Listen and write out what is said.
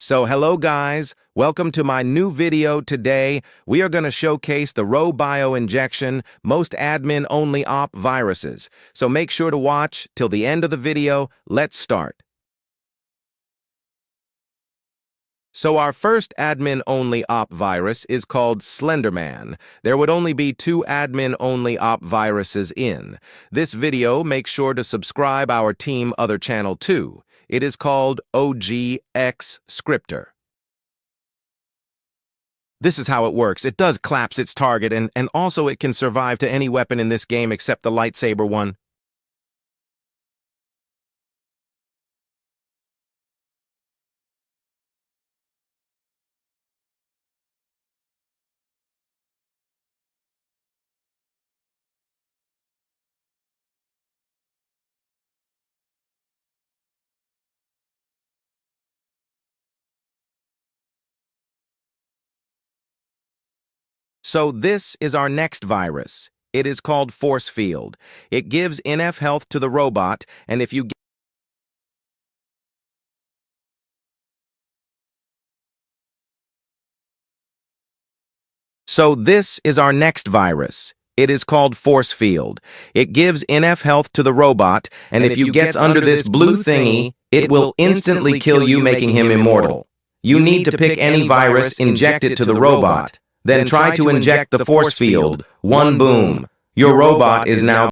So hello guys, welcome to my new video. Today we are going to showcase the RoBio injection most admin-only op viruses. So make sure to watch till the end of the video. Let's start. So our first admin-only op virus is called Slenderman. There would only be 2 admin-only op viruses in this video. Make sure to subscribe our team other channel too. It is called OGX Scripter. This is how it works. It does collapse its target, and also it can survive to any weapon in this game except the lightsaber one. So this is our next virus. It is called Force Field. It gives NF health to the robot, and if you So this is our next virus. It is called Force Field. It gives NF health to the robot, and if you get under this blue thingy, it will instantly kill you, making him immortal. You need to pick any virus, inject it to the robot. Then try to inject the force field. One boom. Your robot is now